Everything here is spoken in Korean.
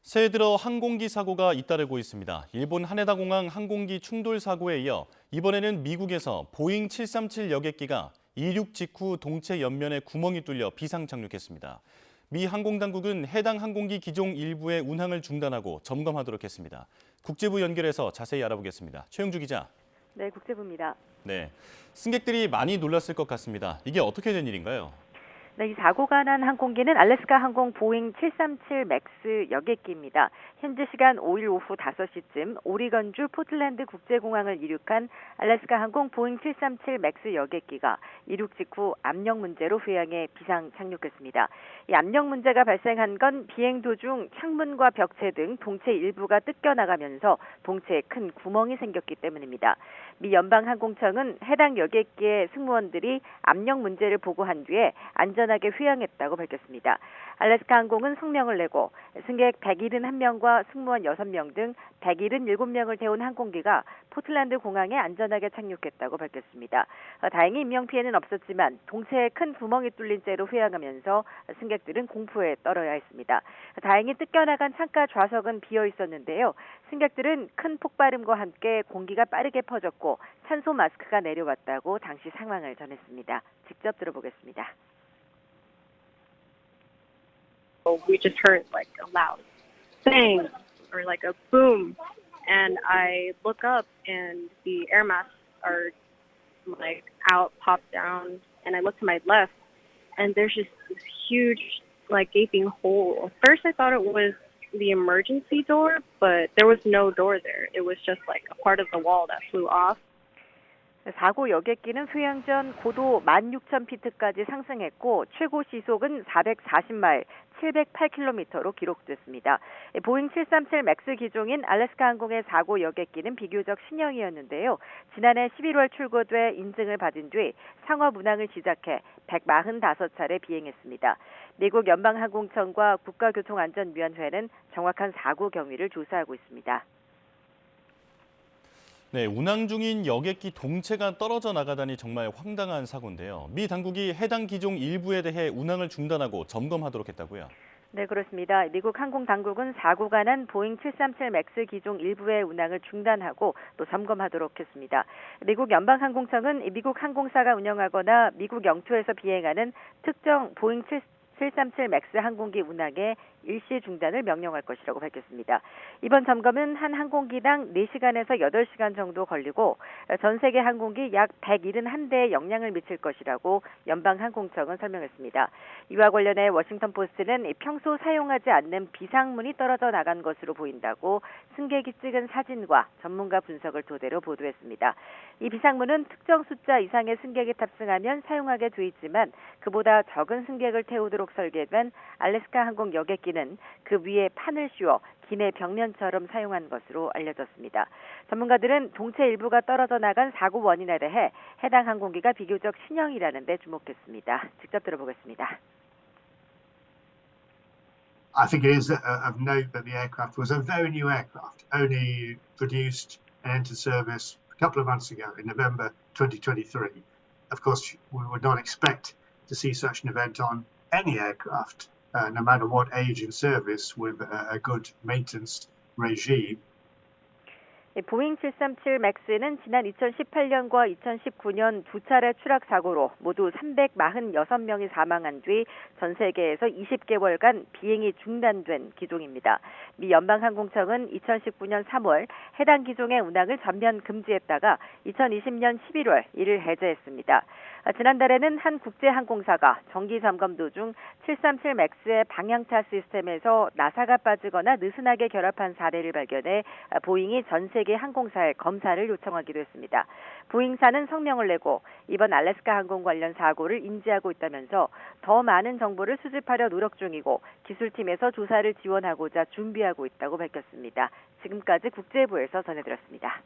새해 들어 항공기 사고가 잇따르고 있습니다. 일본 하네다 공항 항공기 충돌 사고에 이어 이번에는 미국에서 보잉 737 여객기가 이륙 직후 동체 옆면에 구멍이 뚫려 비상 착륙했습니다. 미 항공당국은 해당 항공기 기종 일부의 운항을 중단하고 점검하도록 했습니다. 국제부 연결해서 자세히 알아보겠습니다. 최영주 기자. 네, 국제부입니다. 네, 승객들이 많이 놀랐을 것 같습니다. 이게 어떻게 된 일인가요? 네, 이 사고가 난 항공기는 알래스카 항공 보잉 737 맥스 여객기입니다. 현지 시간 5일 오후 5시쯤 오리건주 포틀랜드 국제공항을 이륙한 알래스카 항공 보잉 737 맥스 여객기가 이륙 직후 압력 문제로 회항에 비상 착륙했습니다. 이 압력 문제가 발생한 건 비행 도중 창문과 벽체 등 동체 일부가 뜯겨나가면서 동체에 큰 구멍이 생겼기 때문입니다. 미 연방항공청은 해당 여객기의 승무원들이 압력 문제를 보고한 뒤에 안전하게 회항했다고 밝혔습니다. 알래스카 항공은 성명을 내고 승객 171명과 승무원 6명 등 177명을 태운 항공기가 포틀랜드 공항에 안전하게 착륙했다고 밝혔습니다. 다행히 인명피해는 없었지만 동체에 큰 구멍이 뚫린 채로 회항하면서 승객들은 공포에 떨어야 했습니다. 다행히 뜯겨나간 창가 좌석은 비어 있었는데요. 승객들은 큰 폭발음과 함께 공기가 빠르게 퍼졌고 산소 마스크가 내려왔다고 당시 상황을 전했습니다. 직접 들어보겠습니다. We just heard like a loud bang or like a boom, and I look up and the air masks are like out, popped down, and I look to my left and there's just this huge like gaping hole. First I thought it was the emergency door, but there was no door there. It was just like a part of the wall that flew off. 사고 여객기는 회항 전 고도 16,000피트까지 상승했고 최고 시속은 440마일, 708km로 기록됐습니다. 보잉 737 맥스 기종인 알래스카 항공의 사고 여객기는 비교적 신형이었는데요. 지난해 11월 출고돼 인증을 받은 뒤 상업 운항을 시작해 145차례 비행했습니다. 미국 연방항공청과 국가교통안전위원회는 정확한 사고 경위를 조사하고 있습니다. 네, 운항 중인 여객기 동체가 떨어져 나가다니 정말 황당한 사고인데요. 미 당국이 해당 기종 일부에 대해 운항을 중단하고 점검하도록 했다고요? 네, 그렇습니다. 미국 항공당국은 사고가 난 보잉 737 맥스 기종 일부의 운항을 중단하고 또 점검하도록 했습니다. 미국 연방항공청은 미국 항공사가 운영하거나 미국 영토에서 비행하는 특정 보잉 737 맥스 항공기 운항에 일시 중단을 명령할 것이라고 밝혔습니다. 이번 점검은 한 항공기당 4시간에서 8시간 정도 걸리고 전 세계 항공기 약 171대에 영향을 미칠 것이라고 연방항공청은 설명했습니다. 이와 관련해 워싱턴 포스트는 평소 사용하지 않는 비상문이 떨어져 나간 것으로 보인다고 승객이 찍은 사진과 전문가 분석을 토대로 보도했습니다. 이 비상문은 특정 숫자 이상의 승객이 탑승하면 사용하게 돼 있지만 그보다 적은 승객을 태우도록 설계된 알래스카 항공 여객기는 그 위에 판을 씌워 기내 벽면처럼 사용한 것으로 알려졌습니다. 전문가들은 동체 일부가 떨어져 나간 사고 원인에 대해 해당 항공기가 비교적 신형이라는 데 주목했습니다. 직접 들어보겠습니다. I think it is of note that the aircraft was a very new aircraft, only produced and entered service a couple of months ago in November 2023. Of course, we would not expect to see such an event on any aircraft, no matter what age in service, with a good maintenance regime. 보잉 737 맥스는 지난 2018년과 2019년 두 차례 추락 사고로 모두 346명이 사망한 뒤 전 세계에서 20개월간 비행이 중단된 기종입니다. 미 연방항공청은 2019년 3월 해당 기종의 운항을 전면 금지했다가 2020년 11월 이를 해제했습니다. 지난달에는 한 국제항공사가 정기 점검 도중 737 맥스의 방향차 시스템에서 나사가 빠지거나 느슨하게 결합한 사례를 발견해 보잉이 전 세계 항공사에 검사를 요청하기도 했습니다. 보잉사는 성명을 내고 이번 알래스카 항공 관련 사고를 인지하고 있다면서 더 많은 정보를 수집하려 노력 중이고 기술팀에서 조사를 지원하고자 준비하고 있다고 밝혔습니다. 지금까지 국제부에서 전해드렸습니다.